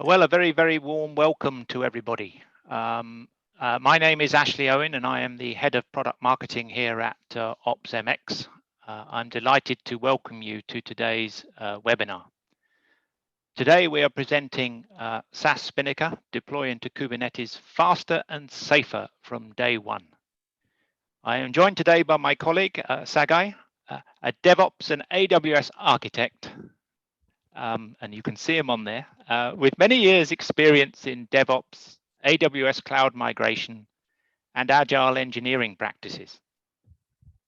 Well, a very, very warm welcome to everybody. My name is Ashley Owen and I am the Head of Product Marketing here at OpsMX. I'm delighted to welcome you to today's webinar. Today we are presenting SaaS Spinnaker, deploy into Kubernetes faster and safer from day one. I am joined today by my colleague, Sagai, a DevOps and AWS architect. And you can see him on there, with many years experience in DevOps, AWS cloud migration, and agile engineering practices.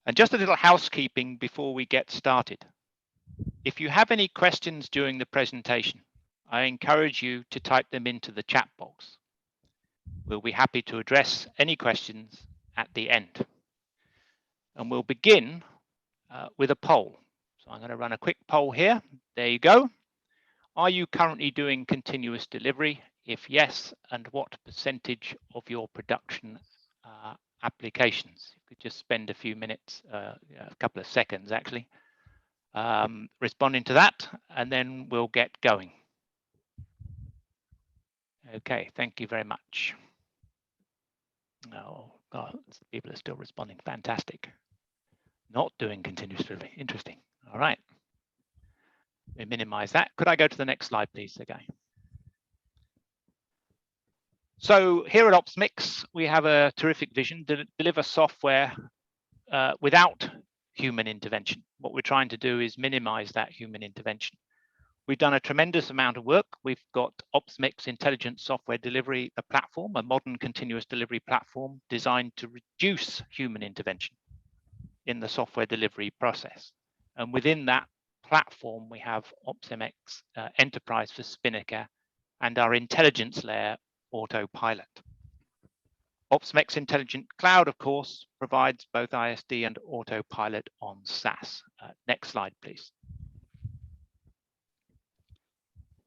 And just a little housekeeping before we get started. If you have any questions during the presentation, I encourage you to type them into the chat box. We'll be happy to address any questions at the end. And we'll begin with a poll. So I'm going to run a quick poll here. There you go. Are you currently doing continuous delivery? If yes, and what percentage of your production applications? You could just spend a few minutes, a couple of seconds actually, responding to that, and then we'll get going. Okay, thank you very much. Oh, God, people are still responding. Fantastic. Not doing continuous delivery. Interesting. All right. We minimize that. Could I go to the next slide, please, Sergey? So here at OpsMix, we have a terrific vision to deliver software without human intervention. What we're trying to do is minimize that human intervention. We've done a tremendous amount of work. We've got OpsMix Intelligent Software Delivery, a platform, a modern continuous delivery platform designed to reduce human intervention in the software delivery process. And within that platform, we have OpsMX Enterprise for Spinnaker and our intelligence layer, Autopilot. OpsMX Intelligent Cloud, of course, provides both ISD and Autopilot on SaaS. Next slide, please.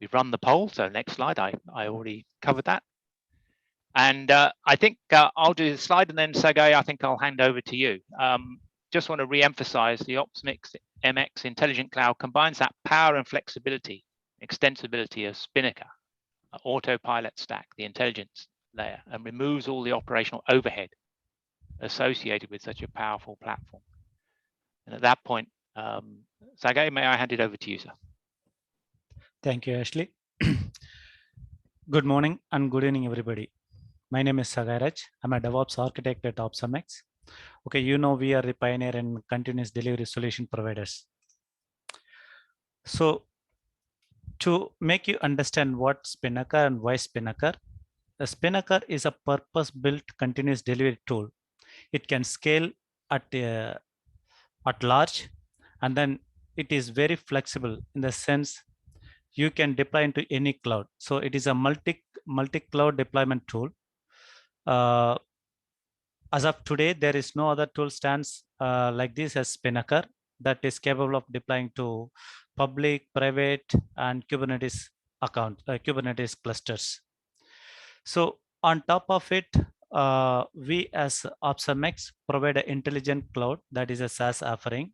We've run the poll, so next slide. I already covered that. And I think I'll do the slide, and then Sergey, I think I'll hand over to you. Just want to re-emphasize the OpsMix MX Intelligent Cloud combines that power and flexibility, extensibility of Spinnaker, Autopilot stack, the intelligence layer, and removes all the operational overhead associated with such a powerful platform. And at that point, Sergey, may I hand it over to you, sir? Thank you, Ashley. Good morning and good evening, everybody. My name is Sagai Raj. I'm a DevOps architect at OpsMX. Okay, you know we are the pioneer and continuous delivery solution providers. So to make you understand what Spinnaker and why Spinnaker, the Spinnaker is a purpose-built continuous delivery tool. It can scale at large, and then it is very flexible in the sense you can deploy into any cloud. So it is a multi-cloud deployment tool. As of today, there is no other tool stands like this as Spinnaker that is capable of deploying to public, private, and Kubernetes Kubernetes clusters. So on top of it, we as OpsMX provide an intelligent cloud that is a SaaS offering.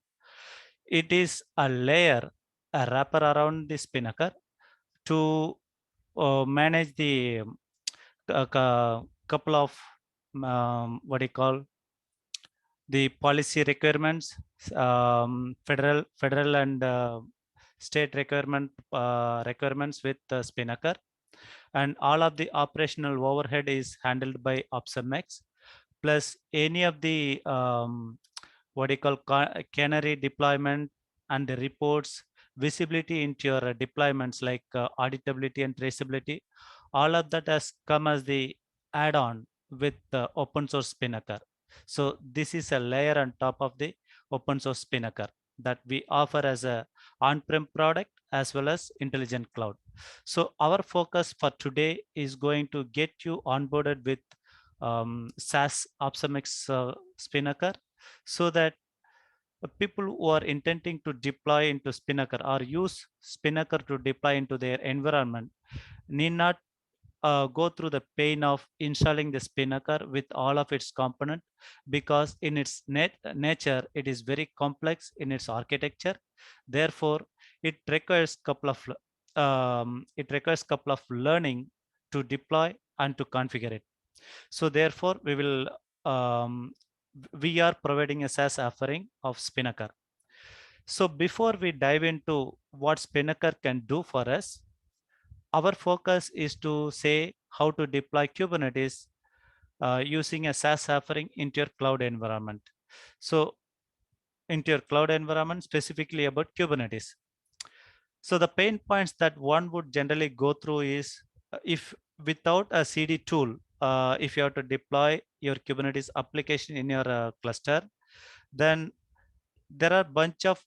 It is a layer, a wrapper around the Spinnaker to manage the couple of what do you call the policy requirements, federal and state requirements with Spinnaker, and all of the operational overhead is handled by OpsMX. Plus any of the what do you call canary deployment and the reports, visibility into your deployments like auditability and traceability, all of that has come as the add-on with the open source Spinnaker. So this is a layer on top of the open source Spinnaker that we offer as a on-prem product as well as intelligent cloud. So our focus for today is going to get you onboarded with SaaS OpsMX Spinnaker, so that people who are intending to deploy into Spinnaker or use Spinnaker to deploy into their environment need not go through the pain of installing the Spinnaker with all of its components, because in its nature, it is very complex in its architecture. Therefore, it requires a couple of it requires couple of learning to deploy and to configure it. So therefore, we are providing a SaaS offering of Spinnaker. So before we dive into what Spinnaker can do for us, our focus is to say how to deploy Kubernetes using a SaaS offering into your cloud environment. So into your cloud environment, specifically about Kubernetes. So the pain points that one would generally go through is if without a CD tool, if you have to deploy your Kubernetes application in your cluster, then there are bunch of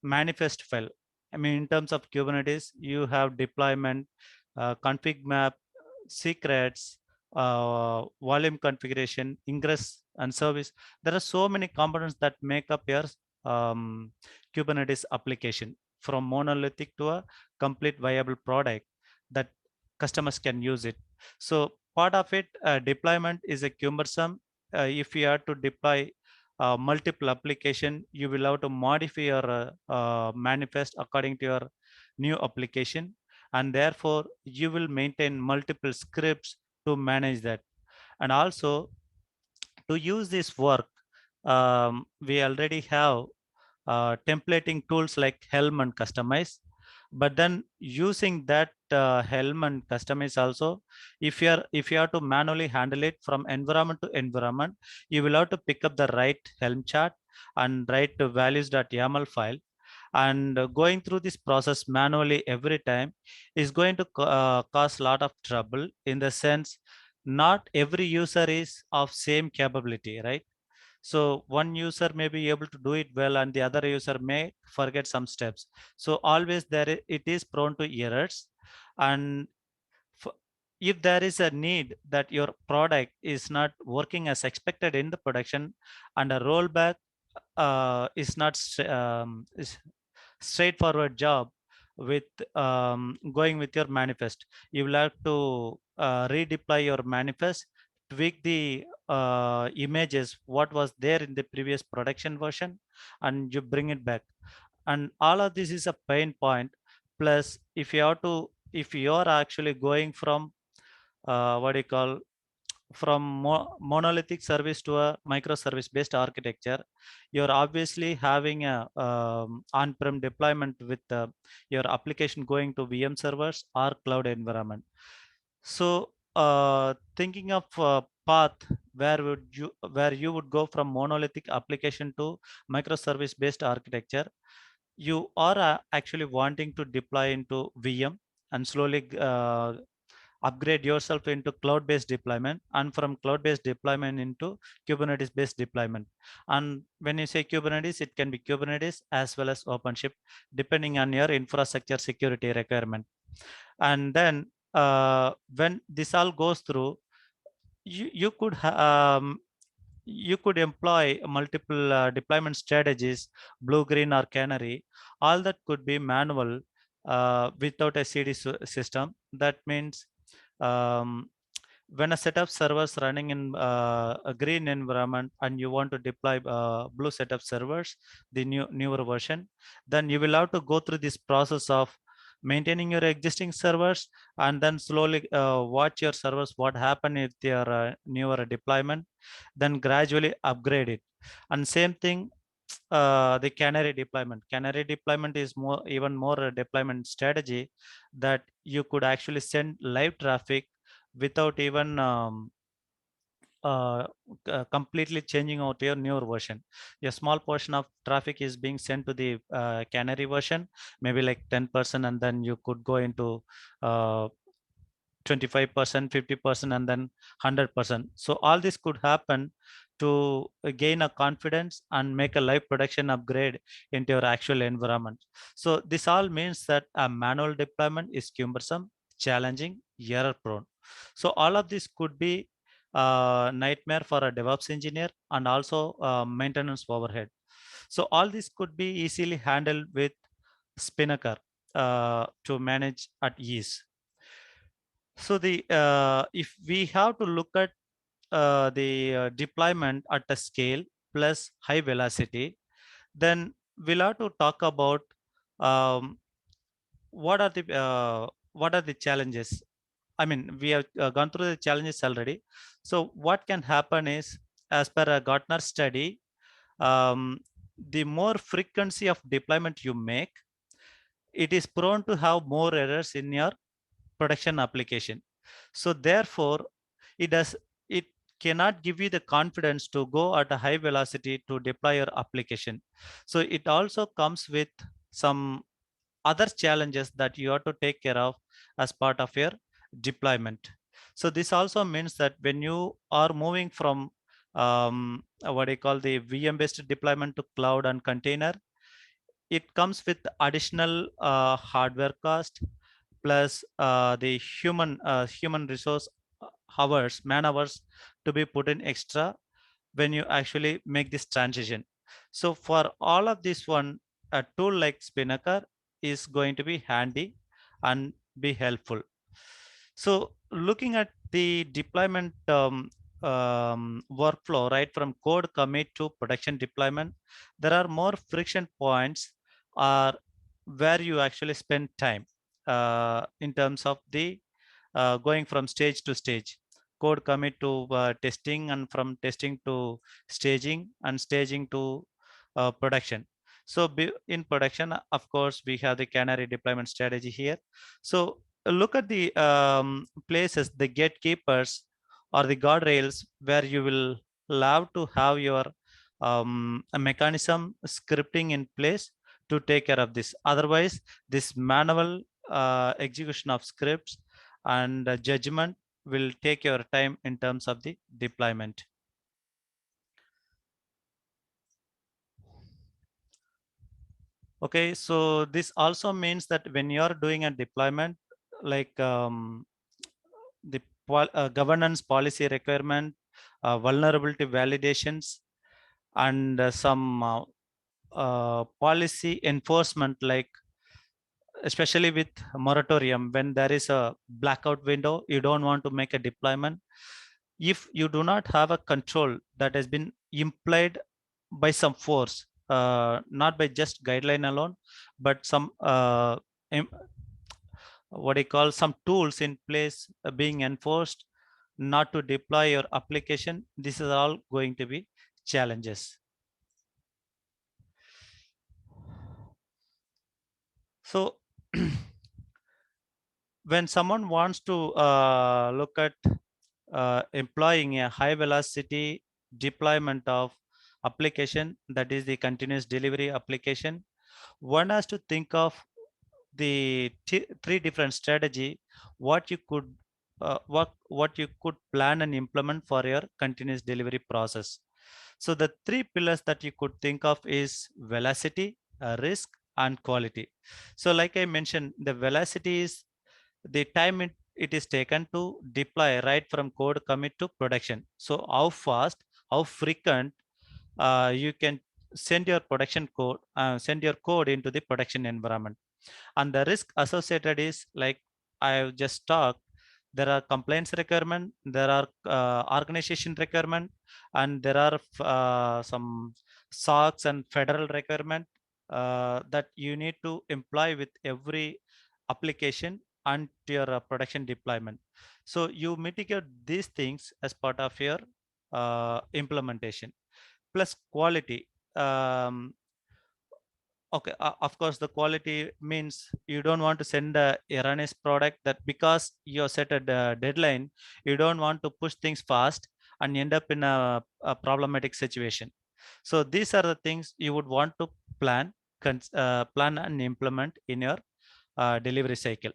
manifest file. I mean, in terms of Kubernetes, you have deployment, config map, secrets, volume configuration, ingress and service. There are so many components that make up your Kubernetes application, from monolithic to a complete viable product that customers can use it. So part of it, deployment is a cumbersome. If you are to deploy multiple application, you will have to modify your manifest according to your new application, and therefore you will maintain multiple scripts to manage that. And also, to use this work, we already have templating tools like Helm and Customize. But then using that Helm and Customize also, if you have to manually handle it from environment to environment, you will have to pick up the right Helm chart and write the values.yaml file. And going through this process manually every time is going to cause a lot of trouble, in the sense not every user is of same capability, right? So one user may be able to do it well and the other user may forget some steps. So always it is prone to errors. And if there is a need that your product is not working as expected in the production, and a rollback is not is straightforward job with going with your manifest, you will have to redeploy your manifest, tweak the images what was there in the previous production version, and you bring it back. And all of this is a pain point. Plus, if you are actually going from what do you call, from monolithic service to a microservice based architecture, you're obviously having a on-prem deployment with your application going to VM servers or cloud environment. So thinking of a path where you would go from monolithic application to microservice based architecture, you are actually wanting to deploy into VM and slowly upgrade yourself into cloud-based deployment, and from cloud-based deployment into Kubernetes-based deployment. And when you say Kubernetes, it can be Kubernetes as well as OpenShift, depending on your infrastructure security requirement. And then when this all goes through, you could employ multiple deployment strategies, blue, green, or canary. All that could be manual without a CD system. That means um, when a set of servers running in a green environment and you want to deploy blue set of servers, the newer version, then you will have to go through this process of maintaining your existing servers, and then slowly watch your servers what happened with your newer deployment, then gradually upgrade it. And same thing, the canary deployment is even more a deployment strategy, that you could actually send live traffic without even completely changing out your newer version. A small portion of traffic is being sent to the canary version, maybe like 10%, and then you could go into 25%, 50%, and then 100%. So all this could happen to gain a confidence and make a live production upgrade into your actual environment. So this all means that a manual deployment is cumbersome, challenging, error prone. So all of this could be a nightmare for a DevOps engineer, and also maintenance overhead. So all this could be easily handled with Spinnaker to manage at ease. So if we have to look at the deployment at a scale plus high velocity, then we'll have to talk about um, what are the challenges? I mean, we have gone through the challenges already. So what can happen is, as per a Gartner study, um, the more frequency of deployment you make, it is prone to have more errors in your production application. So therefore, it cannot give you the confidence to go at a high velocity to deploy your application. So it also comes with some other challenges that you have to take care of as part of your deployment. So this also means that when you are moving from what I call the VM based deployment to cloud and container, it comes with additional hardware cost, plus the human resource hours, man hours, to be put in extra when you actually make this transition. So for all of this one, a tool like Spinnaker is going to be handy and be helpful. So looking at the deployment workflow, right from code commit to production deployment, there are more friction points are where you actually spend time in terms of the going from stage to stage, code commit to testing, and from testing to staging, and staging to production. So in production, of course, we have the canary deployment strategy here. So look at the places, the gatekeepers or the guardrails, where you will love to have your a mechanism scripting in place to take care of this. Otherwise, this manual execution of scripts and judgment will take your time in terms of the deployment. Okay, so this also means that when you're doing a deployment, like the governance policy requirement, vulnerability validations, and some policy enforcement, like especially with moratorium, when there is a blackout window, you don't want to make a deployment. If you do not have a control that has been implied by some force, not by just guideline alone, but some what I call some tools in place being enforced not to deploy your application, this is all going to be challenges. So when someone wants to look at employing a high velocity deployment of application, that is the continuous delivery application, one has to think of the three different strategy, what you could what you could plan and implement for your continuous delivery process. So the three pillars that you could think of is velocity, risk, and quality. So like I mentioned, the velocity is the time it is taken to deploy right from code commit to production. So how fast, how frequent you can send your production code, send your code into the production environment. And the risk associated is, like I have just talked, there are compliance requirement, there are organization requirement, and there are some SOX and federal requirement that you need to employ with every application and your production deployment. So you mitigate these things as part of your implementation. Plus quality. Okay, of course, the quality means you don't want to send a erroneous product that because you set a deadline, you don't want to push things fast and end up in a problematic situation. So these are the things you would want to plan, plan and implement in your delivery cycle.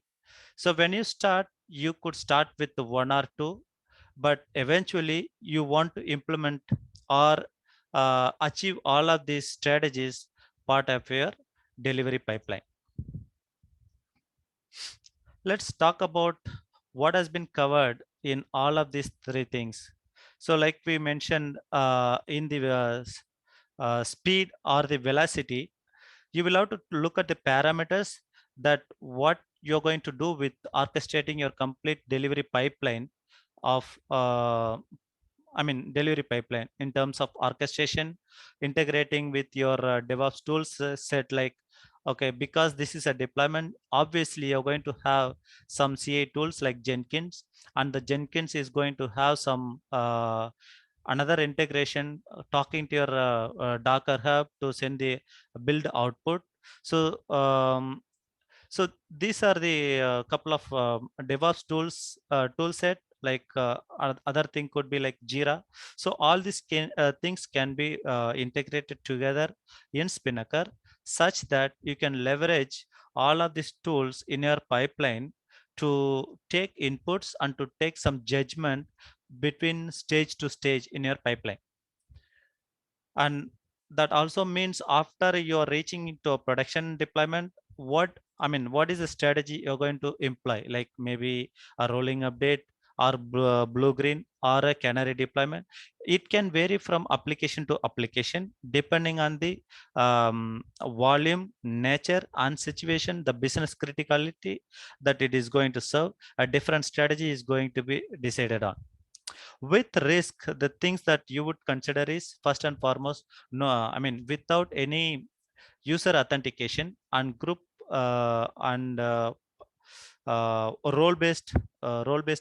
So when you start, you could start with one or two, but eventually you want to implement or achieve all of these strategies part of your delivery pipeline. Let's talk about what has been covered in all of these three things. So like we mentioned in the speed or the velocity, you will have to look at the parameters that what you're going to do with orchestrating your complete delivery pipeline of delivery pipeline in terms of orchestration, integrating with your DevOps tools set like Okay, because this is a deployment, obviously you're going to have some CI tools like Jenkins, and the Jenkins is going to have some another integration talking to your Docker Hub to send the build output. So so these are the couple of DevOps tools tool set. Like other thing could be like Jira. So all these things can be integrated together in Spinnaker, such that you can leverage all of these tools in your pipeline to take inputs and to take some judgment between stage to stage in your pipeline. And that also means after you're reaching into a production deployment, what is the strategy you're going to employ? Like maybe a rolling update, or blue green, or a canary deployment. It can vary from application to application depending on the volume, nature, and situation, the business criticality that it is going to serve. A different strategy is going to be decided on. With risk, the things that you would consider is, first and foremost, no, without any user authentication and group and role-based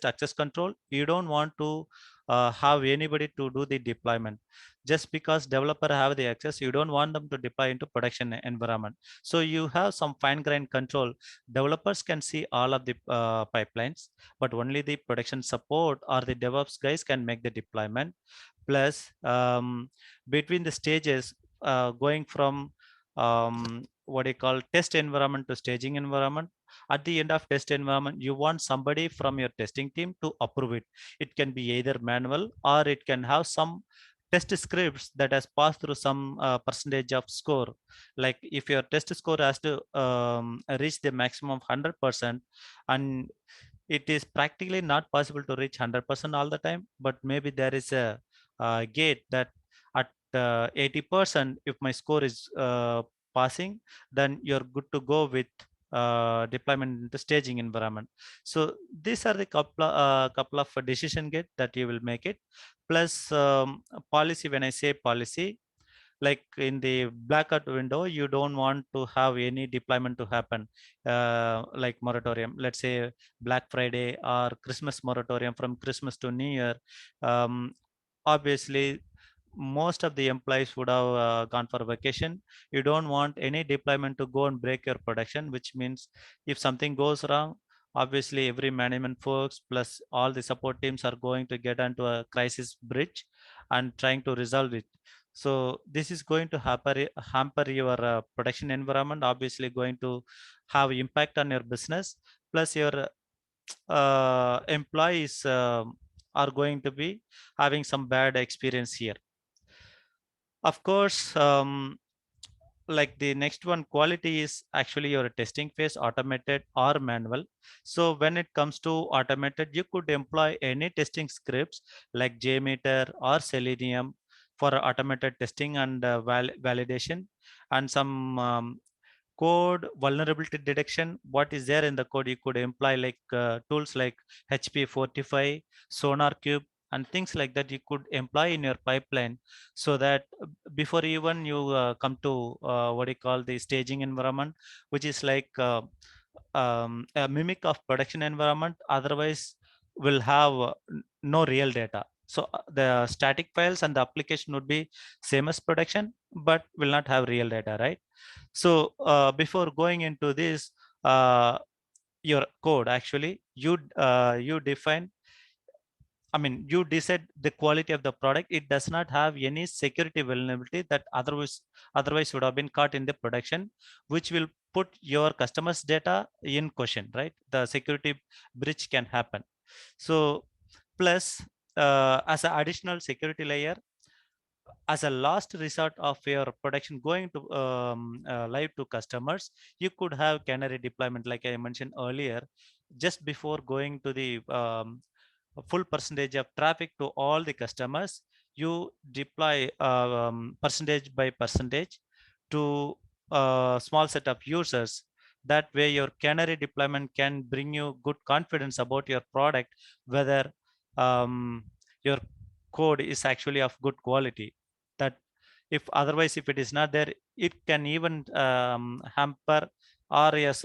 access control, you don't want to have anybody to do the deployment. Just because developer have the access, you don't want them to deploy into production environment. So you have some fine-grained control. Developers can see all of the pipelines, but only the production support or the DevOps guys can make the deployment. Plus, between the stages, going from what you call test environment to staging environment, at the end of test environment, you want somebody from your testing team to approve it. It can be either manual, or it can have some test scripts that has passed through some percentage of score. Like if your test score has to reach the maximum of 100%, and it is practically not possible to reach 100% all the time, but maybe there is a gate that at 80%, if my score is passing, then you're good to go with deployment in the staging environment. So these are the couple of decision gate that you will make it. Plus policy. When I say policy, like in the blackout window, you don't want to have any deployment to happen, like moratorium, let's say Black Friday or Christmas moratorium from Christmas to New Year. Obviously most of the employees would have gone for vacation. You don't want any deployment to go and break your production, which means if something goes wrong, obviously every management folks plus all the support teams are going to get onto a crisis bridge and trying to resolve it. So this is going to hamper your production environment, obviously going to have impact on your business. Plus your employees are going to be having some bad experience here. Of course, like the next one, quality is actually your testing phase, automated or manual. So when it comes to automated, you could employ any testing scripts like JMeter or Selenium for automated testing and validation, and some code vulnerability detection. What is there in the code, you could employ like tools like HP Fortify, SonarQube, and things like that you could employ in your pipeline, so that before even you come to what you call the staging environment, which is like a mimic of production environment, otherwise will have no real data. So the static files and the application would be same as production, but will not have real data, right? So before going into this, your code, actually you define, you decide the quality of the product. It does not have any security vulnerability that otherwise would have been caught in the production, which will put your customers data in question, right? The security breach can happen. So plus as an additional security layer, as a last resort of your production going to live to customers, you could have canary deployment, like I mentioned earlier. Just before going to the full percentage of traffic to all the customers, you deploy percentage by percentage to a small set of users. That way your canary deployment can bring you good confidence about your product, whether your code is actually of good quality. That if otherwise, if it is not there, it can even hamper or yes,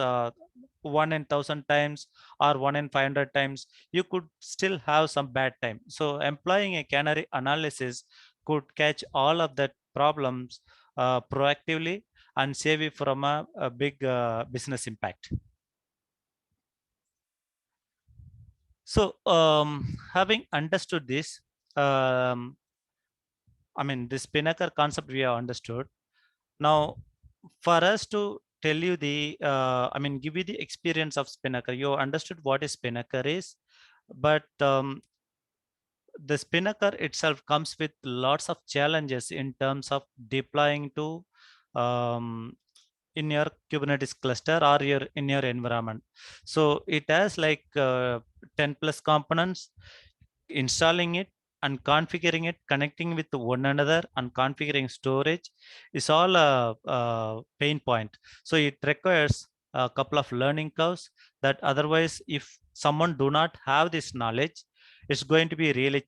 1 in 1,000 times or 1 in 500 times, you could still have some bad time. So employing a canary analysis could catch all of that problems proactively and save you from a big business impact. So having understood this, I mean, this Spinnaker concept we have understood. Now, for us to tell you the, I mean, give you the experience of Spinnaker, you understood what is Spinnaker is, but the Spinnaker itself comes with lots of challenges in terms of deploying to in your Kubernetes cluster or in your environment. So it has like 10 plus components. Installing it and configuring it, connecting with one another and configuring storage is all a pain point. So it requires a couple of learning curves that otherwise if someone do not have this knowledge, it's going to be really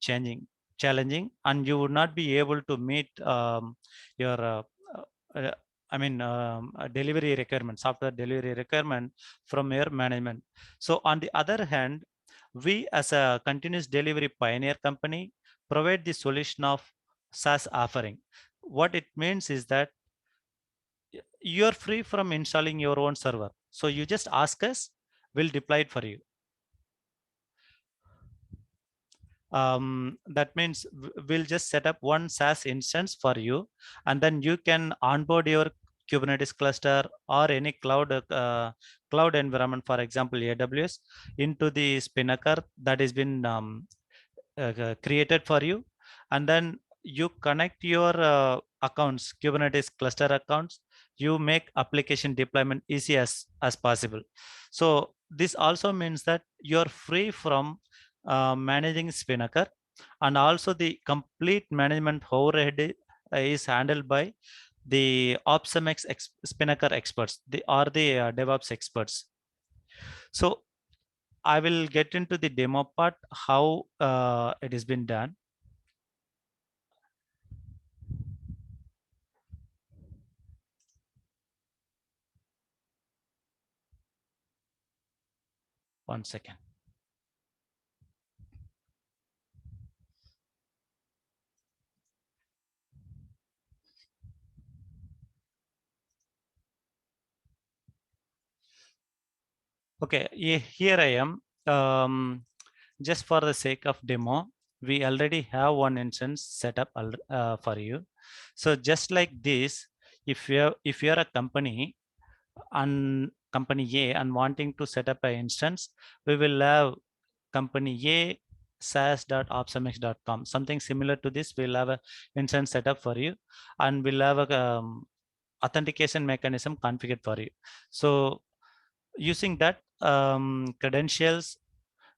challenging, and you would not be able to meet your uh, I mean, delivery requirement, software delivery requirement from your management. So on the other hand, we as a continuous delivery pioneer company provide the solution of SaaS offering. What it means is that you're free from installing your own server. So you just ask us, we'll deploy it for you. That means we'll just set up one SaaS instance for you, and then you can onboard your Kubernetes cluster or any cloud environment, for example, AWS, into the Spinnaker that has been created for you, and then you connect your accounts, Kubernetes cluster accounts. You make application deployment easy as possible. So this also means that you're free from managing Spinnaker, and also the complete management overhead is handled by the OpsMX Spinnaker experts, or the DevOps experts. So I will get into the demo part, how it has been done. One second. Okay, here I am. Just for the sake of demo, we already have one instance set up for you. So just like this, if you're a company and company A and wanting to set up an instance, we will have company A saas.opsmx.com, something similar to this. We'll have a instance set up for you, and we'll have a authentication mechanism configured for you. So using that credentials,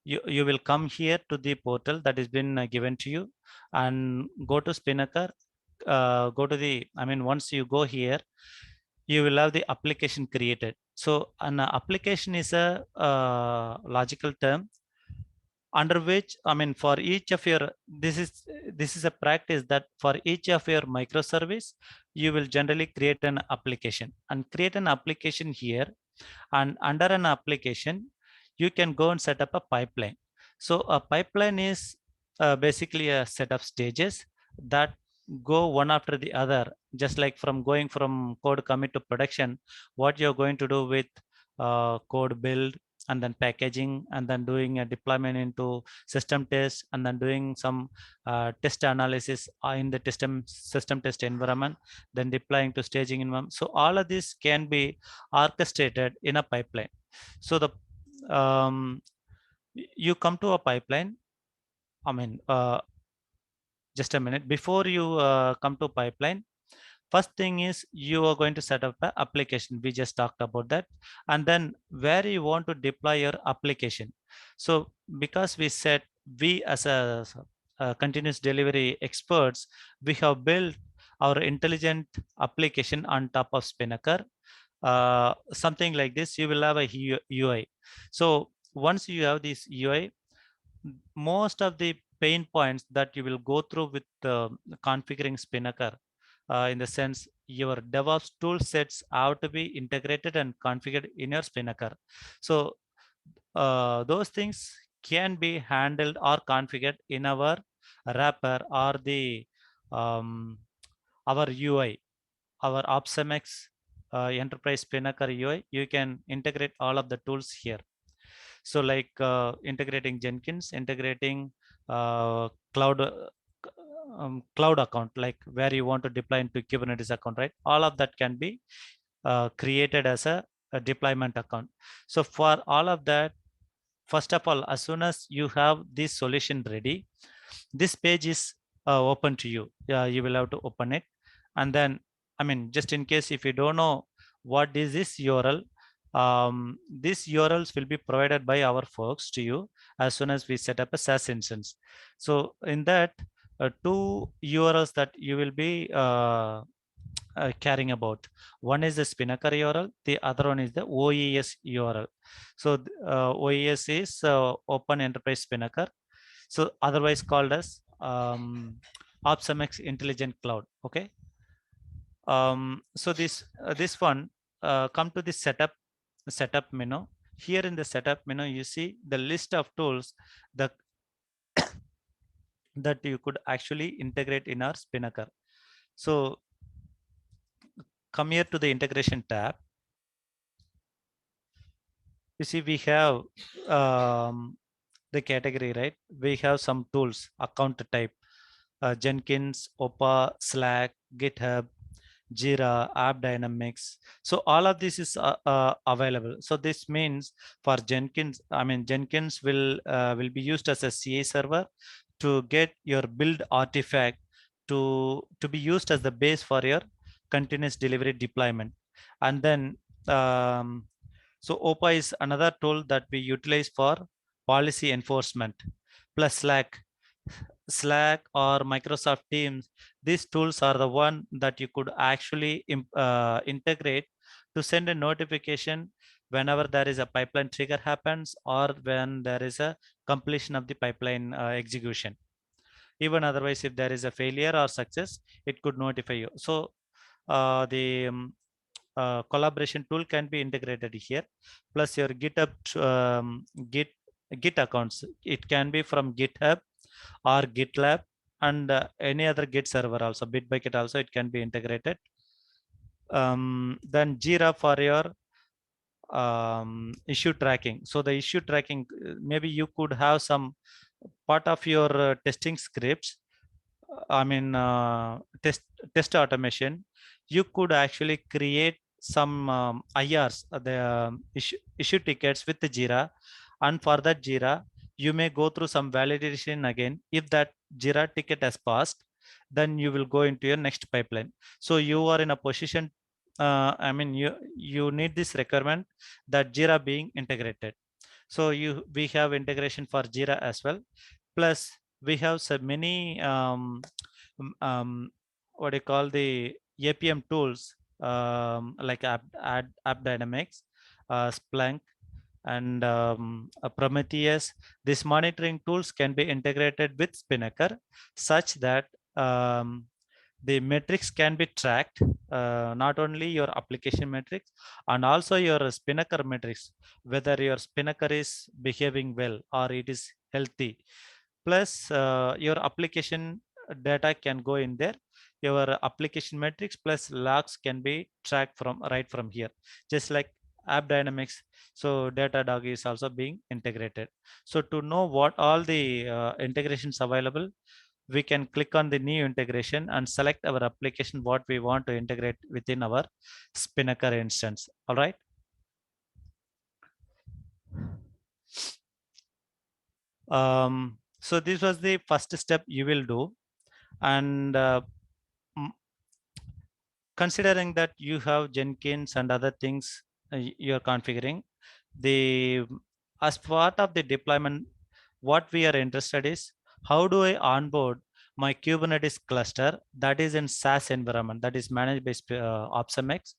you will come here to the portal that has been given to you and go to Spinnaker. Go to the, I mean, once you go here, you will have the application created. So an application is a logical term under which, I mean, for each of your, this is a practice that for each of your microservice, you will generally create an application and create an application here. And under an application, you can go and set up a pipeline. So a pipeline is basically a set of stages that go one after the other, just like from going from code commit to production, what you're going to do with code build and then packaging and then doing a deployment into system test and then doing some test analysis in the system test environment, then deploying to staging environment. So all of this can be orchestrated in a pipeline. So the you come to a pipeline. I mean, just a minute before you come to pipeline. First thing is you are going to set up an application. We just talked about that. And then where you want to deploy your application. So because we said we as a continuous delivery experts, we have built our intelligent application on top of Spinnaker. Something like this, you will have a UI. So once you have this UI, most of the pain points that you will go through with configuring Spinnaker in the sense your DevOps tool sets have to be integrated and configured in your Spinnaker. So those things can be handled or configured in our wrapper or the our UI, our OpsMX Enterprise Spinnaker UI. You can integrate all of the tools here. So like integrating Jenkins, integrating cloud account, like where you want to deploy into Kubernetes account, right? All of that can be created as a deployment account. So for all of that, first of all, as soon as you have this solution ready, this page is open to you. You will have to open it. And then, I mean, just in case if you don't know what is this URL, these URLs will be provided by our folks to you as soon as we set up a SaaS instance. So in that, two URLs that you will be caring about. One is the Spinnaker URL, the other one is the OES URL. So OES is Open Enterprise Spinnaker, so otherwise called as OpsMX Intelligent Cloud. Okay. So this one, come to the setup menu. Here in the setup menu, you see the list of tools that that you could actually integrate in our Spinnaker. So come here to the integration tab. You see we have the category, right? We have some tools, account type, Jenkins, Opa, Slack, GitHub, Jira, App Dynamics. So all of this is available. So this means for Jenkins, I mean Jenkins will be used as a CA server to get your build artifact to be used as the base for your continuous delivery deployment. And then so OPA is another tool that we utilize for policy enforcement, plus Slack or Microsoft Teams. These tools are the one that you could actually integrate to send a notification whenever there is a pipeline trigger happens or when there is a completion of the pipeline execution. Even otherwise, if there is a failure or success, it could notify you. So the collaboration tool can be integrated here, plus your GitHub Git accounts. It can be from GitHub or GitLab and any other Git server also, Bitbucket also it can be integrated. Then Jira for your issue tracking. So the issue tracking, maybe you could have some part of your testing scripts, I mean test automation. You could actually create some IRs, the issue tickets with the Jira, and for that Jira you may go through some validation again. If that Jira ticket has passed, then you will go into your next pipeline. So you are in a position, I mean you need this requirement that Jira being integrated. So we have integration for Jira as well. Plus we have so many what do you call the APM tools, like App Dynamics, Splunk, and Prometheus. These monitoring tools can be integrated with Spinnaker such that the metrics can be tracked, not only your application metrics and also your Spinnaker metrics, whether your Spinnaker is behaving well or it is healthy. Plus your application data can go in there. Your application metrics plus logs can be tracked from right from here, just like App Dynamics. So Datadog is also being integrated. So to know what all the integrations available, we can click on the new integration and select our application what we want to integrate within our Spinnaker instance. All right. So this was the first step you will do, and considering that you have Jenkins and other things you're configuring, the as part of the deployment, what we are interested is how do I onboard my Kubernetes cluster that is in SaaS environment that is managed by OpsMX.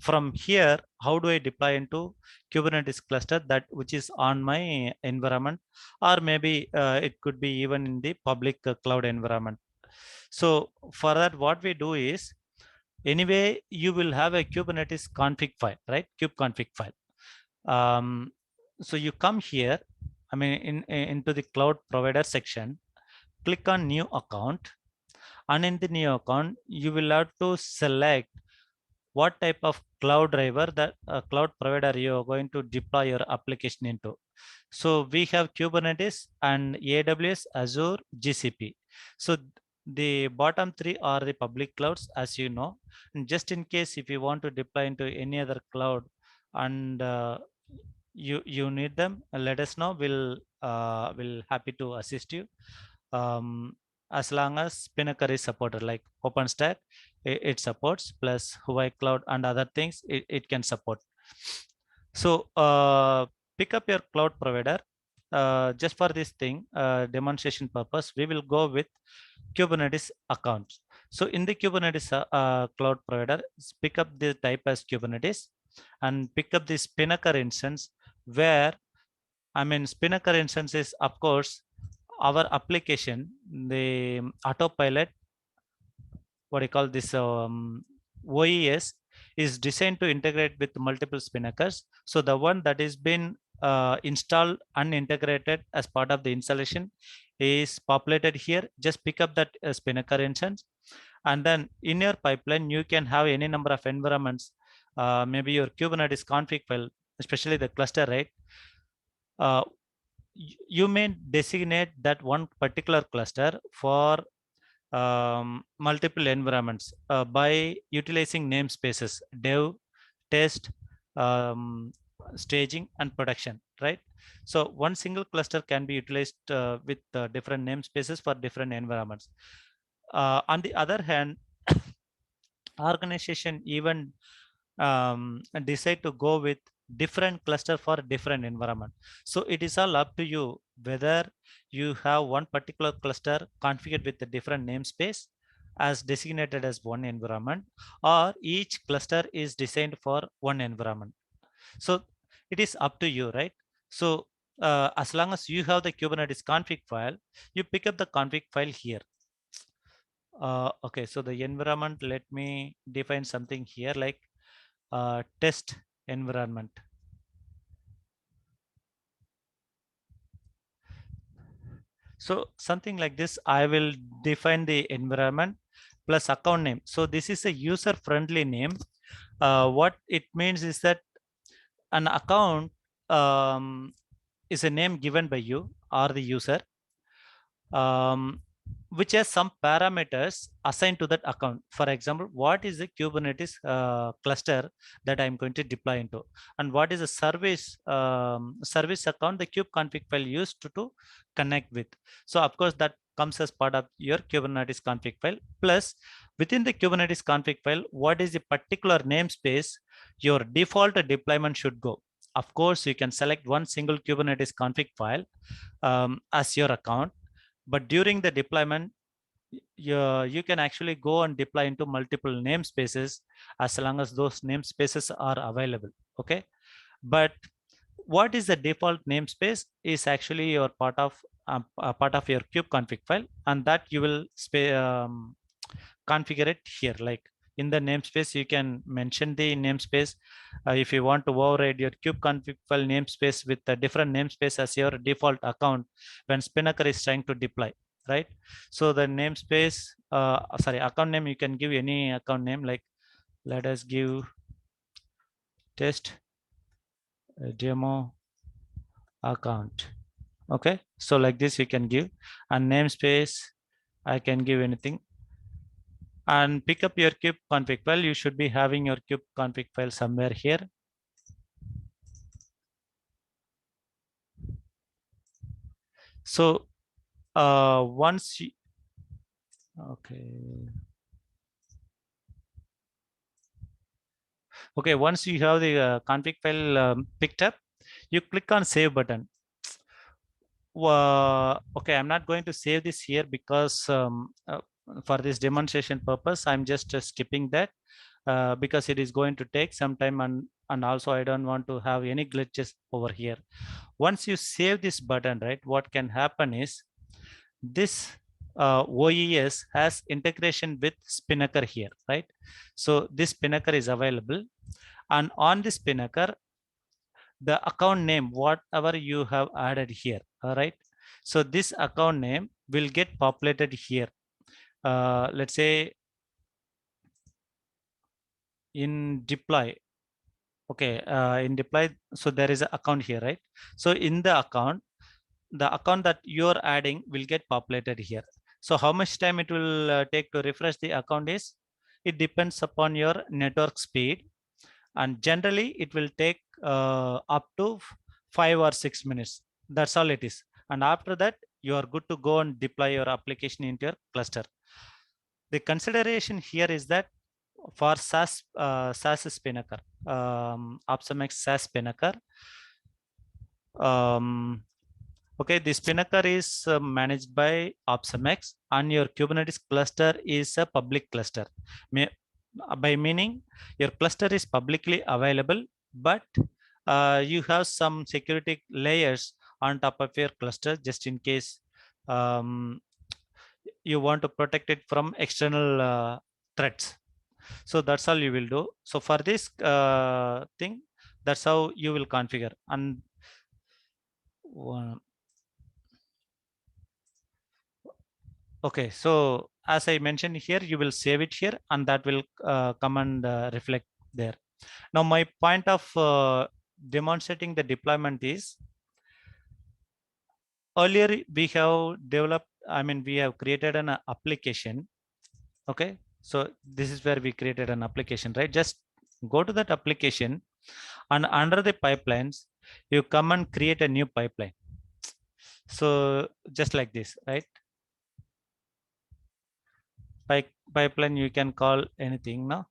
From here, how do I deploy into Kubernetes cluster that which is on my environment, or maybe it could be even in the public cloud environment. So for that, what we do is Anyway, you will have a Kubernetes config file, right? Kubeconfig file. So you come here, I mean, into the cloud provider section, click on new account, and in the new account, you will have to select what type of cloud driver that cloud provider you are going to deploy your application into. So we have Kubernetes and AWS, Azure, GCP. So the bottom three are the public clouds, as you know. And just in case if you want to deploy into any other cloud and you need them, let us know. We'll happy to assist you. As long as Spinnaker is supported, like OpenStack, it supports, plus Huawei Cloud and other things, it can support. So pick up your cloud provider. Just for this thing, demonstration purpose, we will go with Kubernetes accounts. So in the Kubernetes cloud provider, pick up the type as Kubernetes and pick up the Spinnaker instance, where I mean Spinnaker instance is of course our application, the autopilot, what you call this OES is designed to integrate with multiple Spinnakers. So the one that is been installed unintegrated as part of the installation is populated here. Just pick up that Spinnaker instance, and then in your pipeline you can have any number of environments. Maybe your Kubernetes config file, especially the cluster, right? You may designate that one particular cluster for multiple environments by utilizing namespaces: dev, test, staging, and production, right? So one single cluster can be utilized with different namespaces for different environments. On the other hand, organization even decide to go with different cluster for different environment. So it is all up to you whether you have one particular cluster configured with a different namespace as designated as one environment, or each cluster is designed for one environment. So it is up to you, right? So as long as you have the Kubernetes config file, you pick up the config file here. Okay, so the environment, let me define something here, like test environment. So something like this, I will define the environment plus account name. So this is a user friendly name. What it means is that an account is a name given by you or the user, which has some parameters assigned to that account. For example, what is the Kubernetes cluster that I'm going to deploy into, and what is the service account the kubeconfig file used to connect with. So of course that comes as part of your Kubernetes config file. Plus within the Kubernetes config file, what is the particular namespace your default deployment should go. Of course, you can select one single Kubernetes config file as your account, but during the deployment, you can actually go and deploy into multiple namespaces as long as those namespaces are available. Okay, but what is the default namespace is actually your part of your kubeconfig file, and that you will configure it here. Like in the namespace, you can mention the namespace. If you want to override your kubeconfig file namespace with a different namespace as your default account when Spinnaker is trying to deploy, right? So the namespace, account name, you can give any account name. Like let us give test demo account. Okay, so like this you can give, and namespace I can give anything, and pick up your kubeconfig file. You should be having your kubeconfig file somewhere here. So once you, okay, once you have the config file picked up, you click on save button. Okay, I'm not going to save this here because for this demonstration purpose, I'm just skipping that because it is going to take some time, and also I don't want to have any glitches over here. Once you save this button, right, what can happen is this OES has integration with Spinnaker here, right? So this Spinnaker is available, and on this Spinnaker, the account name, whatever you have added here, all right? So this account name will get populated here. Let's say in deploy. Okay, in deploy, so there is an account here, right? So in the account that you're adding will get populated here. So how much time it will take to refresh the account is, it depends upon your network speed, and generally it will take up to 5 or 6 minutes. That's all it is. And after that, you are good to go and deploy your application into your cluster. The consideration here is that for SaaS Spinnaker, OpsMX SaaS Spinnaker, okay, the Spinnaker is managed by OpsMX, and your Kubernetes cluster is a public cluster. By meaning your cluster is publicly available, but you have some security layers on top of your cluster just in case you want to protect it from external threats. So that's all you will do. So for this thing, that's how you will configure. And okay, so as I mentioned here, you will save it here, and that will come and reflect there. Now my point of demonstrating the deployment is, earlier we have developed, we have created an application. Okay, so this is where we created an application, right? Just go to that application, and under the pipelines, you come and create a new pipeline. So just like this, right? Pipeline, you can call anything now.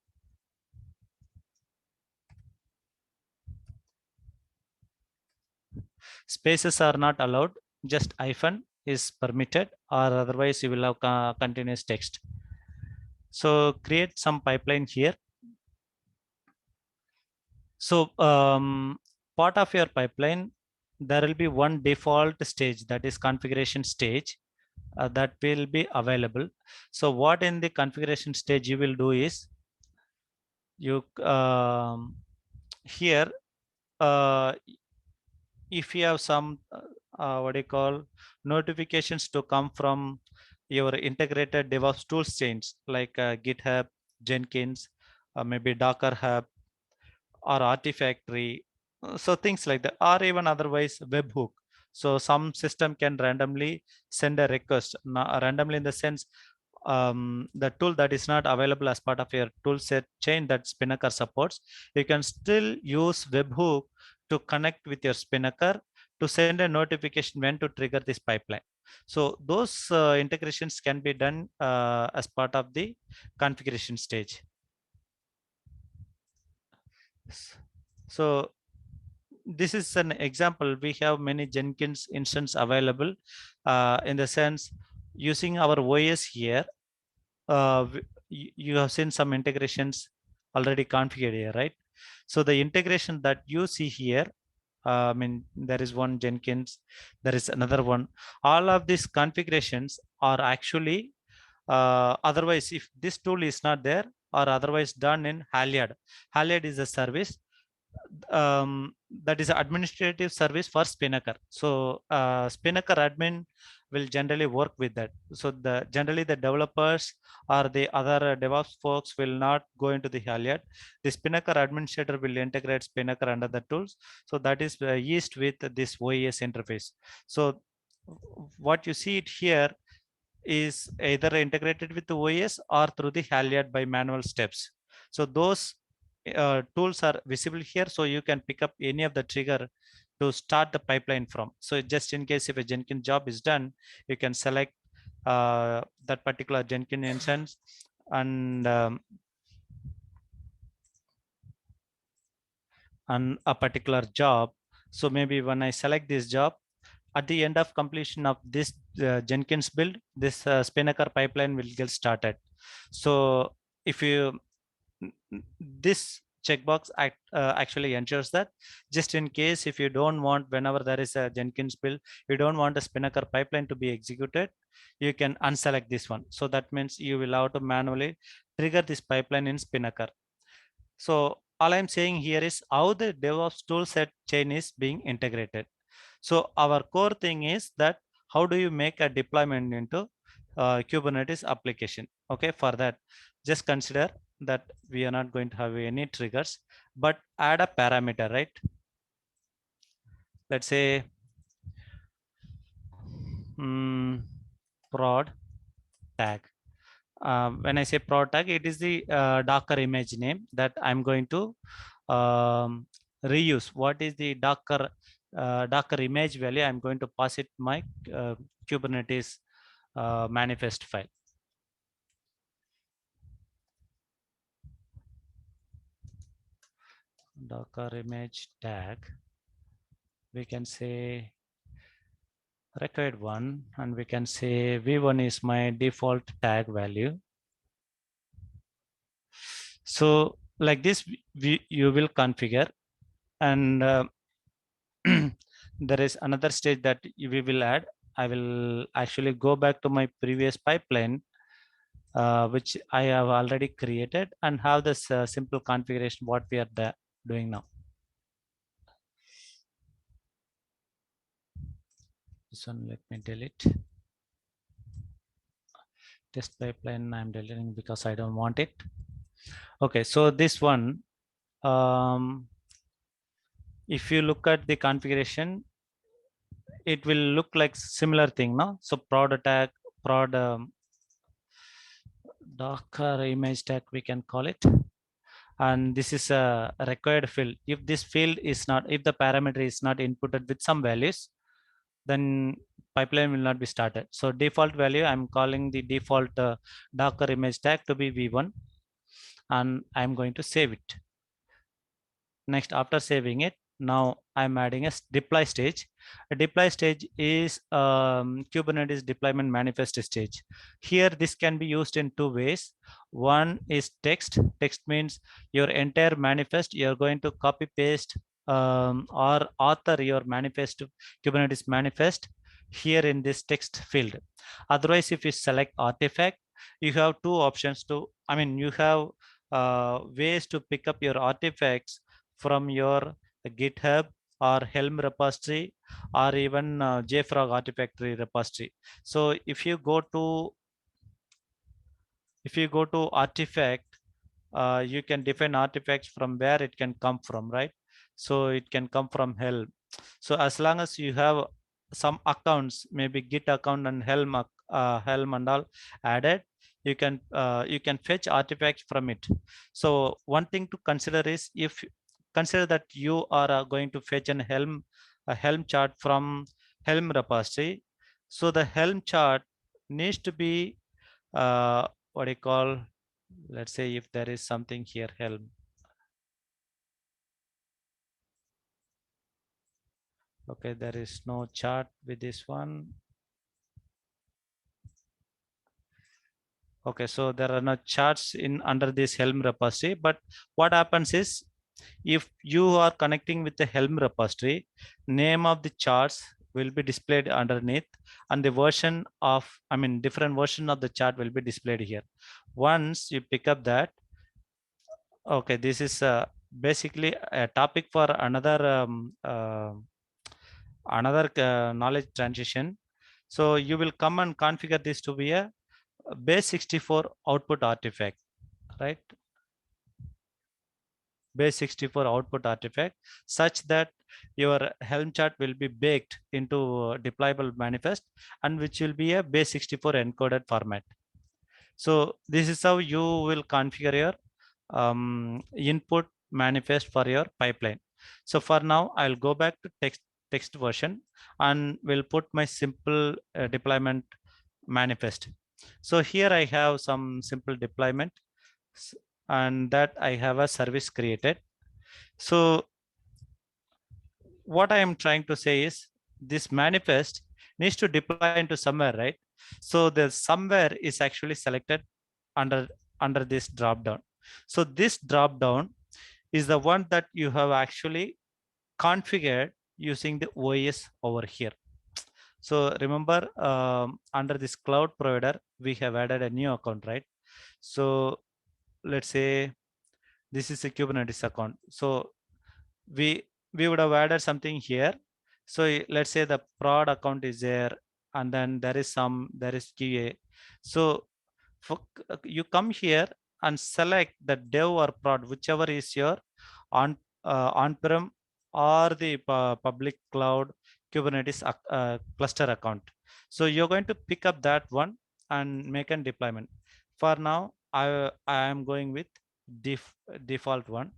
Spaces are not allowed, just hyphen is permitted, or otherwise you will have continuous text. So create some pipeline here. So part of your pipeline, there will be one default stage, that is configuration stage, that will be available. So what in the configuration stage you will do is, you here if you have some what do you call, notifications to come from your integrated DevOps tools chains, like GitHub, Jenkins, maybe Docker Hub or Artifactory, so things like that, or even otherwise webhook. So some system can randomly send a request, randomly in the sense, the tool that is not available as part of your tool set chain that Spinnaker supports, you can still use webhook to connect with your Spinnaker to send a notification when to trigger this pipeline. So those integrations can be done as part of the configuration stage. So this is an example. We have many Jenkins instance available in the sense, using our OS here, you have seen some integrations already configured here, right? So the integration that you see here, there is one Jenkins, there is another one. All of these configurations are actually otherwise, if this tool is not there, or otherwise done in Halyard. Halyard is a service that is an administrative service for Spinnaker. So Spinnaker admin will generally work with that. So generally the developers or the other DevOps folks will not go into the Halyard. The Spinnaker administrator will integrate Spinnaker under the tools. So that is used with this OES interface. So what you see it here is either integrated with the OES or through the Halyard by manual steps. So those tools are visible here, so you can pick up any of the trigger to start the pipeline from. So just in case if a Jenkins job is done, you can select that particular Jenkins instance and a particular job. So maybe when I select this job, at the end of completion of this Jenkins build, this Spinnaker pipeline will get started. So if you, this checkbox actually ensures that just in case if you don't want, whenever there is a Jenkins build, you don't want a Spinnaker pipeline to be executed, you can unselect this one. So that means you will have to manually trigger this pipeline in Spinnaker. So all I'm saying here is how the DevOps toolset chain is being integrated. So our core thing is that how do you make a deployment into Kubernetes application? Okay, for that, just consider that we are not going to have any triggers, but add a parameter, right? Let's say prod tag. When I say prod tag, it is the Docker image name that I'm going to reuse. What is the Docker image value? I'm going to pass it my Kubernetes manifest file. Docker image tag. We can say required one, and we can say v1 is my default tag value. So like this, you will configure, and there is another stage that we will add. I will actually go back to my previous pipeline, which I have already created, and have this simple configuration what we are doing now. This one, let me delete. Test pipeline, I'm deleting because I don't want it. Okay, so this one, if you look at the configuration, it will look like similar thing now. So prod tag, prod Docker image tag, we can call it. And this is a required field. If this field is not, if the parameter is not inputted with some values, then pipeline will not be started. So default value, I'm calling the default Docker image tag to be v1, and I'm going to save it. Next, after saving it, now I'm adding a deploy stage. A deploy stage is Kubernetes deployment manifest stage. Here, this can be used in two ways. One is text. Text means your entire manifest, you're going to copy paste or author your manifest, Kubernetes manifest here in this text field. Otherwise, if you select artifact, you have two options to, you have ways to pick up your artifacts from your GitHub or Helm repository or even JFrog Artifactory repository. So if you go to artifact, you can define artifacts from where it can come from, right? So it can come from Helm. So as long as you have some accounts, maybe Git account and Helm and all added, you can fetch artifacts from it. So one thing to consider is, if consider that you are going to fetch a Helm chart from Helm repository. So the Helm chart needs to be what do you call, let's say if there is something here, Helm. Okay, there is no chart with this one. Okay, so there are no charts in under this Helm repository, but what happens is, if you are connecting with the Helm repository, name of the charts will be displayed underneath, and the version of, different version of the chart will be displayed here. Once you pick up that, okay, this is basically a topic for another knowledge transition. So you will come and configure this to be a base 64 output artifact, right? Base 64 output artifact, such that your Helm chart will be baked into deployable manifest, and which will be a base 64 encoded format. So this is how you will configure your input manifest for your pipeline. So for now, I'll go back to text version and will put my simple deployment manifest. So here I have some simple deployment, and that I have a service created. So what I am trying to say is, this manifest needs to deploy into somewhere, right? So the somewhere is actually selected under this drop down. So this drop down, is the one that you have actually configured using the OS over here. So remember, under this cloud provider, we have added a new account, right? So let's say this is a Kubernetes account. So we would have added something here. So let's say the prod account is there, and then there is QA. So you come here and select the dev or prod, whichever is your on-prem or the public cloud Kubernetes cluster account. So you're going to pick up that one and make a deployment. For now, I am going with default one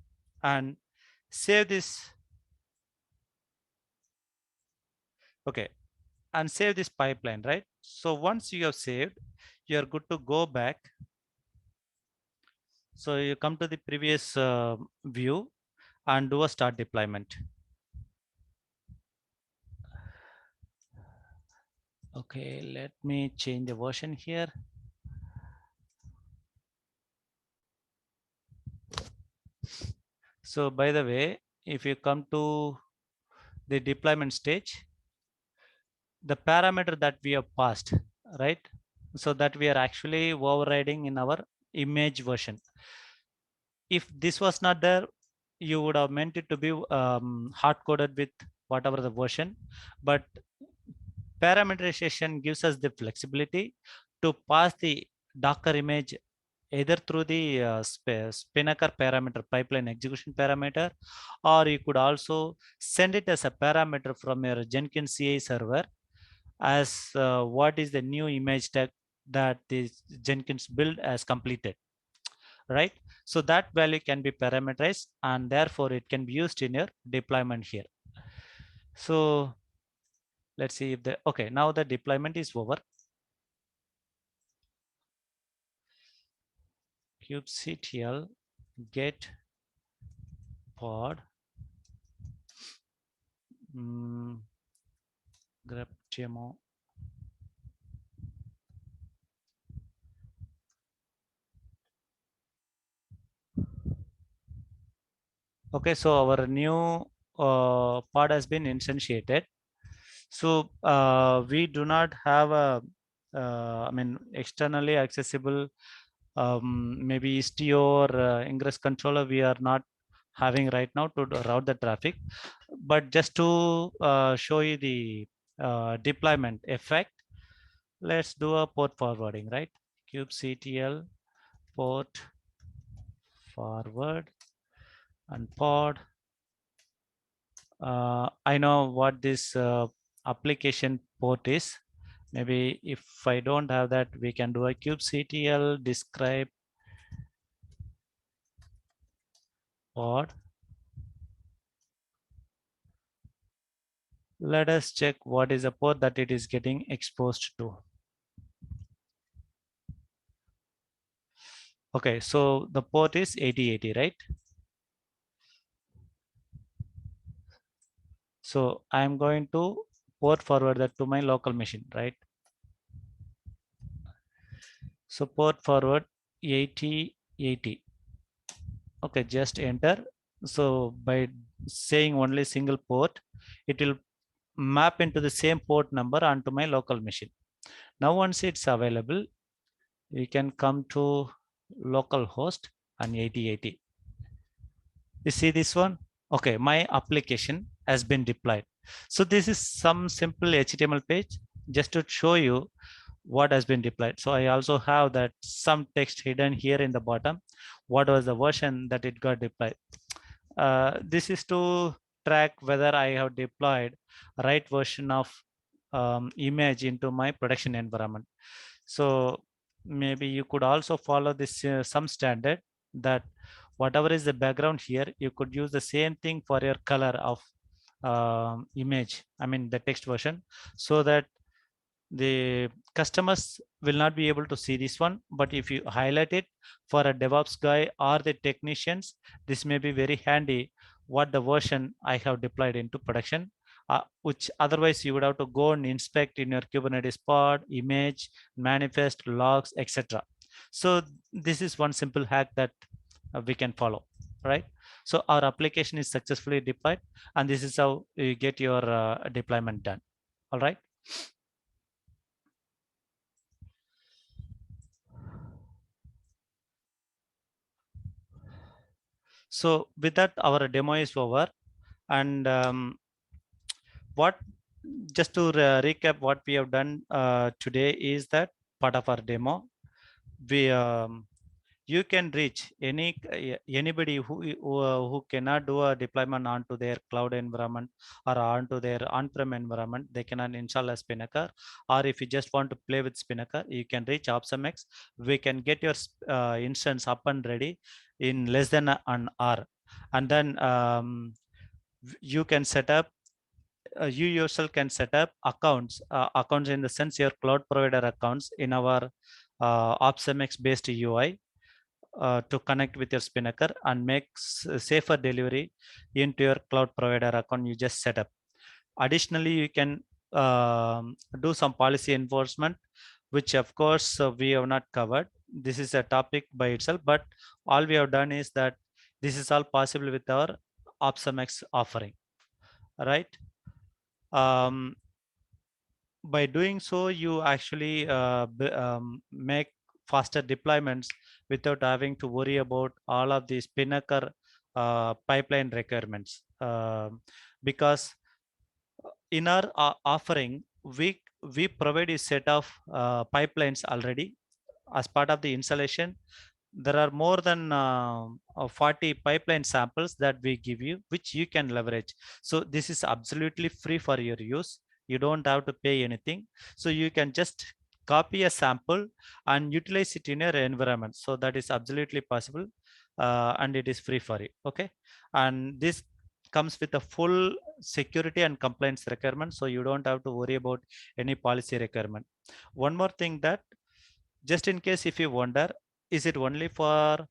and save this. Okay, and save this pipeline, right? So once you have saved, you're good to go back. So you come to the previous view and do a start deployment. Okay, let me change the version here. So by the way, if you come to the deployment stage, the parameter that we have passed, right? So that we are actually overriding in our image version. If this was not there, you would have meant it to be hard coded with whatever the version, but parameterization gives us the flexibility to pass the Docker image either through the Spinnaker parameter pipeline execution parameter, or you could also send it as a parameter from your Jenkins CI server as what is the new image tag that the Jenkins build has completed, right? So that value can be parameterized and therefore it can be used in your deployment here. So let's see if the, okay, now the deployment is over. kubectl get pod grep demo. Okay, so our new pod has been instantiated. So we do not have a, I mean, externally accessible maybe Istio or ingress controller we are not having right now to route the traffic. But just to show you the deployment effect, let's do a port forwarding, right? kubectl port forward and pod. I know what this application port is. Maybe if I don't have that, we can do a kubectl describe pod. Let us check what is the port that it is getting exposed to. Okay, so the port is 8080, right? So I'm going to port forward that to my local machine, right? So port forward 8080. Okay, just enter. So by saying only single port, it will map into the same port number onto my local machine. Now once it's available, you can come to localhost and 8080. You see this one? Okay, my application has been deployed. So this is some simple HTML page just to show you what has been deployed. So I also have that some text hidden here in the bottom. What was the version that it got deployed? This is to track whether I have deployed right version of image into my production environment. So maybe you could also follow this some standard that whatever is the background here, you could use the same thing for your color of image, I mean the text version, so that the customers will not be able to see this one, but if you highlight it for a DevOps guy or the technicians, this may be very handy what the version I have deployed into production, which otherwise you would have to go and inspect in your Kubernetes pod, image, manifest, logs, etc. So this is one simple hack that we can follow. right? So our application is successfully deployed, and this is how you get your deployment done. All right. So with that, our demo is over. And what just to recap what we have done today is that part of our demo, we you can reach anybody who cannot do a deployment onto their cloud environment or onto their on-prem environment. They cannot install a Spinnaker, or if you just want to play with Spinnaker, you can reach OpsMX. We can get your instance up and ready in less than an hour, and then you can set up you yourself can set up accounts in the sense your cloud provider accounts in our OpsMX based UI to connect with your Spinnaker and make safer delivery into your cloud provider account you just set up. Additionally, you can do some policy enforcement, which of course we have not covered. This is a topic by itself, but all we have done is that this is all possible with our OpsMX offering, right? By doing so, you actually make faster deployments without having to worry about all of the Spinnaker pipeline requirements. Because in our offering, we provide a set of pipelines already as part of the installation. There are more than 40 pipeline samples that we give you, which you can leverage. So this is absolutely free for your use. You don't have to pay anything. So you can just copy a sample and utilize it in your environment. So that is absolutely possible, and it is free for you. Okay, and this comes with a full security and compliance requirement, so you don't have to worry about any policy requirement. One more thing, that just in case if you wonder, is it only for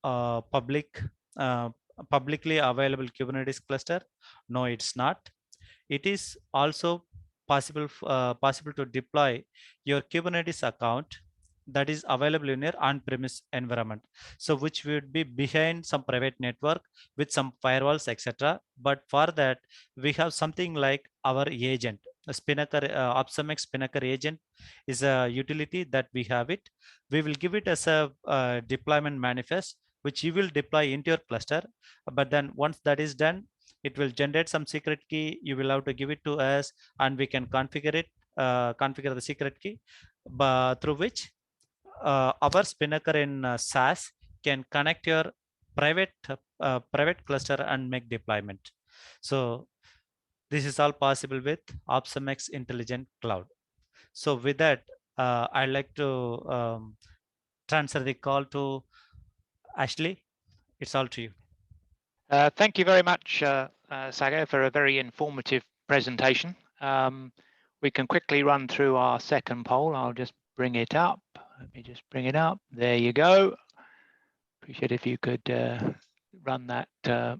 uh, public uh, publicly available Kubernetes cluster? No, it's not. It is also possible to deploy your Kubernetes account that is available in your on-premise environment, so which would be behind some private network with some firewalls, etc. But for that, we have something like our agent, a Spinnaker OpsMX Spinnaker agent is a utility that we have it. We will give it as a deployment manifest, which you will deploy into your cluster. But then once that is done, it will generate some secret key. You will have to give it to us, and we can configure it, configure the secret key, through which our Spinnaker in SaaS can connect your private cluster and make deployment. So this is all possible with OpsMX Intelligent Cloud. So with that, I'd like to transfer the call to Ashley. It's all to you. Thank you very much, Sagar, for a very informative presentation. We can quickly run through our second poll. I'll just bring it up. Let me just bring it up. There you go. Appreciate if you could run that,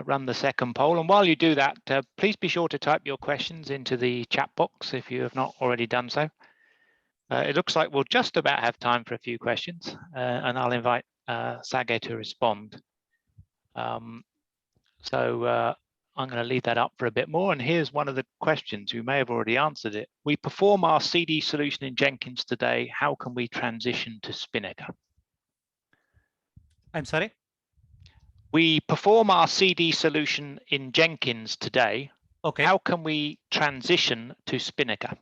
run the second poll. And while you do that, please be sure to type your questions into the chat box if you have not already done so. It looks like we'll just about have time for a few questions, and I'll invite Sagar to respond. So I'm going to leave that up for a bit more. And here's one of the questions. You may have already answered it. We perform our CD solution in Jenkins today. How can we transition to Spinnaker? I'm sorry? We perform our CD solution in Jenkins today. Okay. How can we transition to Spinnaker?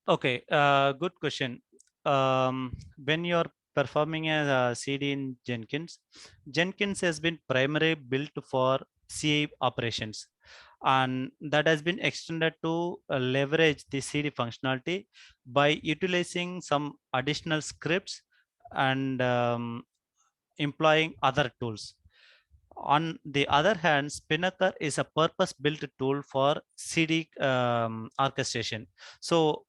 Okay, good question. When you're performing a CD in Jenkins, Jenkins has been primarily built for CI operations, and that has been extended to leverage the CD functionality by utilizing some additional scripts and employing other tools. On the other hand, Spinnaker is a purpose-built tool for CD orchestration. So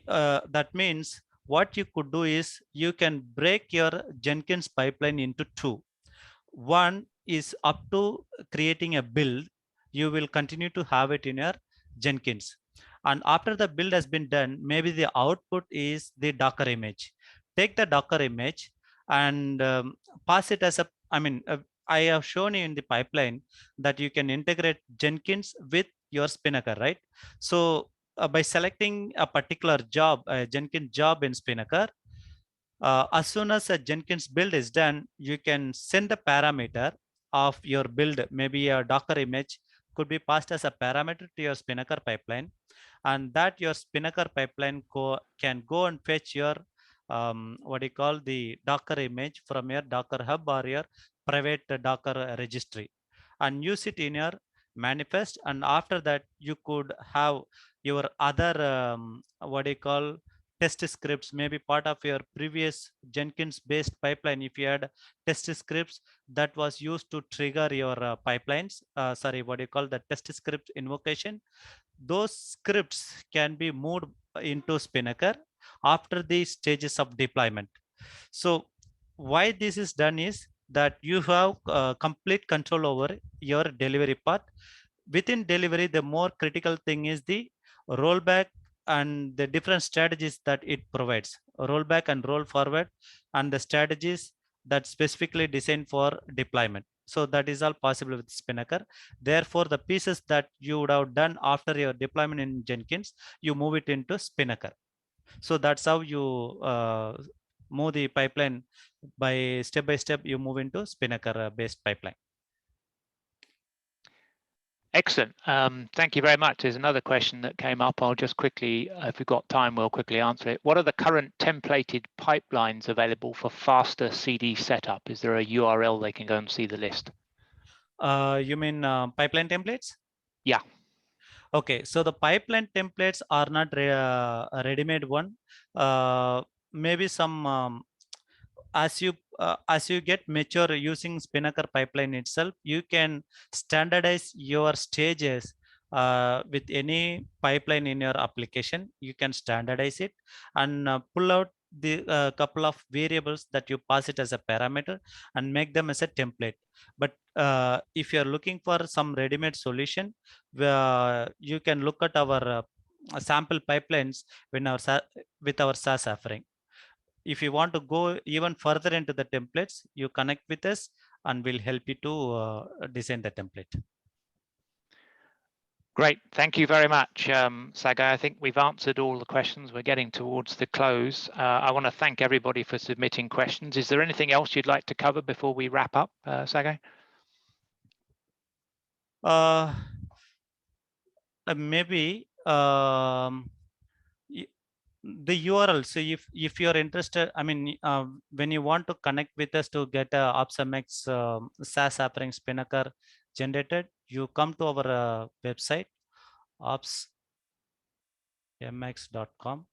that means what you could do is you can break your Jenkins pipeline into two. One is up to creating a build. You will continue to have it in your Jenkins. And after the build has been done, maybe the output is the Docker image. Take the Docker image and pass it as a, I have shown you in the pipeline that you can integrate Jenkins with your Spinnaker, right? So by selecting a particular job, a Jenkins job in Spinnaker, as soon as a Jenkins build is done, you can send a parameter of your build, maybe a Docker image could be passed as a parameter to your Spinnaker pipeline, and that your Spinnaker pipeline can go and fetch your what do you call the Docker image from your Docker Hub or your private Docker registry and use it in your manifest. And after that, you could have your other what do you call test scripts, maybe part of your previous Jenkins based pipeline. If you had test scripts that was used to trigger your pipelines, sorry, what do you call the test script invocation, those scripts can be moved into Spinnaker after the stages of deployment. So why this is done is that you have complete control over your delivery path. Within delivery, the more critical thing is the rollback and the different strategies that it provides, rollback and roll forward, and the strategies that specifically designed for deployment. So that is all possible with Spinnaker. Therefore, the pieces that you would have done after your deployment in Jenkins, you move it into Spinnaker. So that's how you move the pipeline by step, you move into Spinnaker based pipeline. Excellent. Thank you very much. There's another question that came up. I'll just quickly, if we've got time, we'll quickly answer it. What are the current templated pipelines available for faster CD setup? Is there a URL they can go and see the list? You mean pipeline templates? Yeah. Okay, so the pipeline templates are not a ready-made one. Maybe some as you get mature using Spinnaker pipeline itself, you can standardize your stages with any pipeline in your application. You can standardize it and pull out the couple of variables that you pass it as a parameter and make them as a template. But if you're looking for some ready-made solution, you can look at our sample pipelines with our SaaS offering. If you want to go even further into the templates, you connect with us and we'll help you to design the template. Great. Thank you very much, Sagai. I think we've answered all the questions. We're getting towards the close. I want to thank everybody for submitting questions. Is there anything else you'd like to cover before we wrap up, Sagai? Maybe the URL. So if you're interested, when you want to connect with us to get a OpsMX SaaS offering Spinnaker generated, you come to our website, opsmx.com.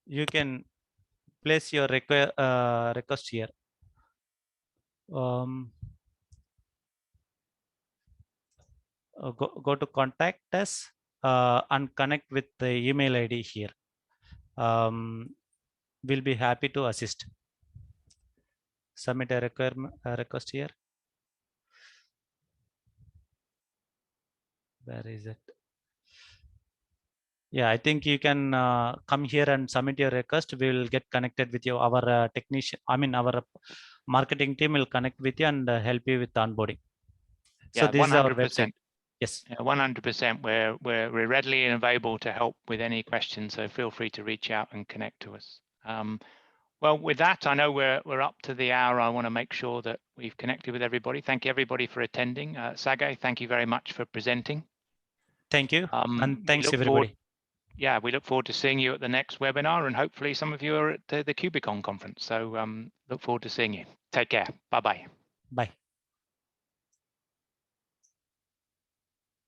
You can place your request here. Go to contact us and connect with the email ID here. We'll be happy to assist. Submit a request here. Where is it? Yeah, I think you can come here and submit your request. We will get connected with you. Our technician, our marketing team will connect with you and help you with onboarding. So this 100%. Is our website. Yes. 100%. We're readily available to help with any questions. So feel free to reach out and connect to us. Well, with that, I know we're up to the hour. I want to make sure that we've connected with everybody. Thank you, everybody, for attending. Sagai, thank you very much for presenting. Thank you. And thanks, everybody. Yeah, we look forward to seeing you at the next webinar, and hopefully some of you are at the KubeCon conference. So look forward to seeing you. Take care. Bye-bye. Bye.